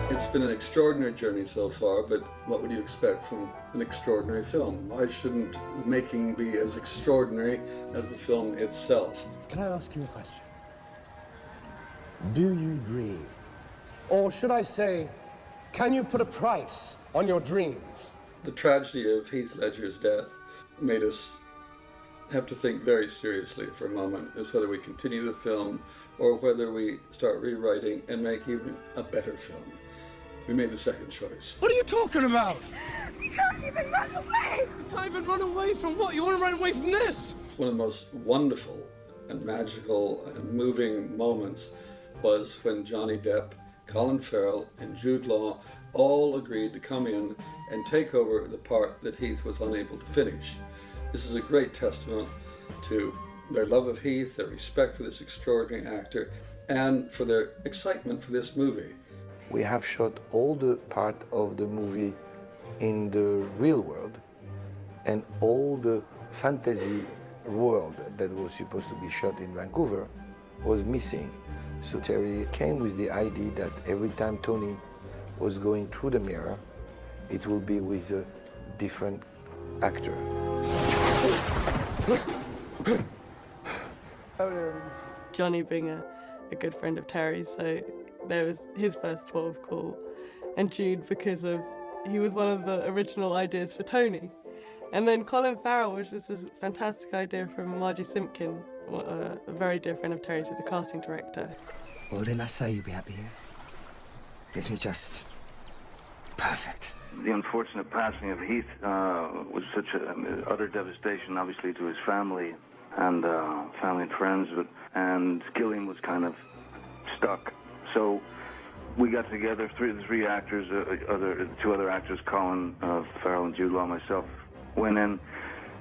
It's been an extraordinary journey so far, but what would you expect from an extraordinary film? Why shouldn't the making be as extraordinary as the film itself? Can I ask you a question? Do you dream? Or should I say, can you put a price on your dreams? The tragedy of Heath Ledger's death made us have to think very seriously for a moment as whether we continue the film or whether we start rewriting and make even a better film. We made the second choice. What are you talking about? You can't even run away! You can't even run away from what? You want to run away from this? One of the most wonderful and magical and moving moments was when Johnny Depp, Colin Farrell, and Jude Law all agreed to come in and take over the part that Heath was unable to finish. This is a great testament to their love of Heath, their respect for this extraordinary actor, and for their excitement for this movie. We have shot all the part of the movie in the real world, and all the fantasy world that was supposed to be shot in Vancouver was missing. So Terry came with the idea that every time Tony was going through the mirror, it will be with a different actor. Johnny being a good friend of Terry's, so there was his first port of call, and Jude because he was one of the original ideas for Tony. And then Colin Farrell was just a fantastic idea from Margie Simpkin, a very dear friend of Terry's, who's a casting director. Well, didn't I say you'd be happy here? Isn't it just perfect? The unfortunate passing of Heath was such an utter devastation, obviously, to his family and friends, and Gilliam was kind of stuck. So we got together, the three actors, two other actors, Colin Farrell and Jude Law, myself, went in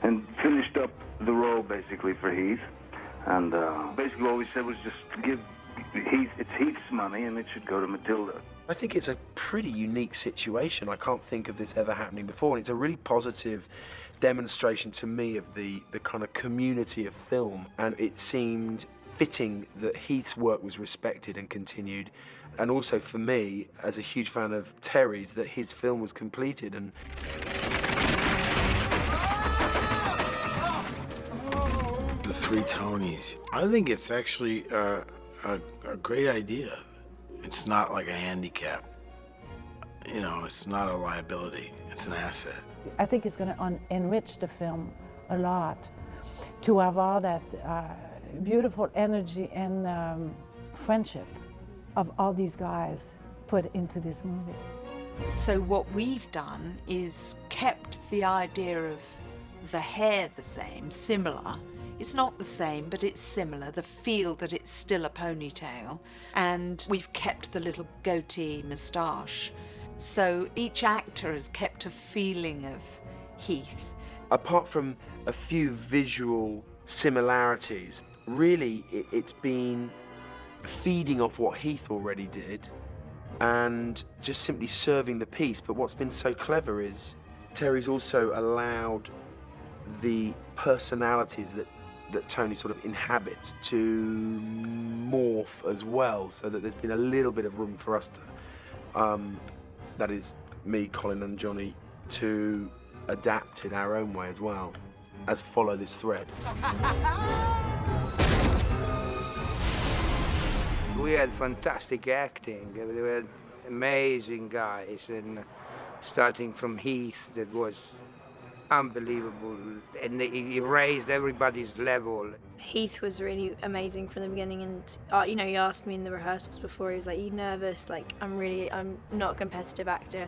and finished up the role basically for Heath. And basically all we said was just give Heath, it's Heath's money and it should go to Matilda. I think it's a pretty unique situation. I can't think of this ever happening before, and it's a really positive demonstration to me of the kind of community of film, and it seemed fitting that Heath's work was respected and continued, and also for me, as a huge fan of Terry's, that his film was completed. And the three Tonys. I think it's actually a great idea. It's not like a handicap. You know, it's not a liability, it's an asset. I think it's going to enrich the film a lot to have all that beautiful energy and friendship of all these guys put into this movie. So what we've done is kept the idea of the hair the same, similar. It's not the same, but it's similar, the feel that it's still a ponytail. And we've kept the little goatee moustache. So each actor has kept a feeling of Heath. Apart from a few visual similarities, really it's been feeding off what Heath already did and just simply serving the piece. But what's been so clever is Terry's also allowed the personalities that Tony sort of inhabits to morph as well, so that there's been a little bit of room for us to, that is me, Colin and Johnny, to adapt in our own way as well, as follow this thread. We had fantastic acting. They were amazing guys, and starting from Heath, that was unbelievable, and he raised everybody's level. Heath was really amazing from the beginning, and you know, he asked me in the rehearsals before, he was like, "Are you nervous?" Like, I'm not a competitive actor,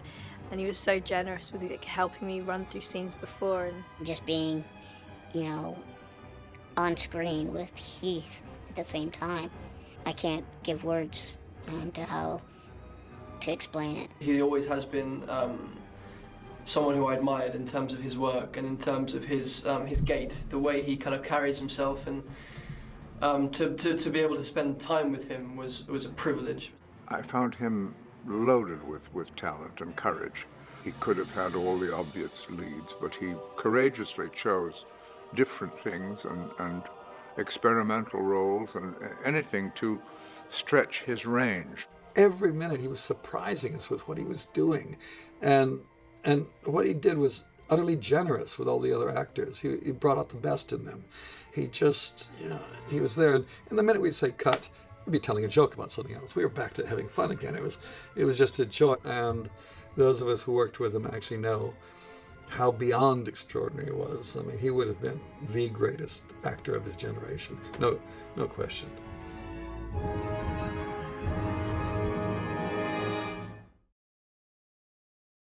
and he was so generous with like helping me run through scenes before. And just being, you know, on screen with Heath at the same time, I can't give words to how to explain it. He always has been someone who I admired in terms of his work and in terms of his gait, the way he kind of carries himself, and to be able to spend time with him was a privilege. I found him loaded with talent and courage. He could have had all the obvious leads, but he courageously chose different things and experimental roles and anything to stretch his range. Every minute he was surprising us with what he was doing, and what he did was utterly generous with all the other actors. He brought out the best in them. He just, he was there, and the minute we'd say cut, we'd be telling a joke about something else. We were back to having fun again. It was just a joy, and those of us who worked with him actually know how beyond extraordinary he was. I mean, he would have been the greatest actor of his generation, no question.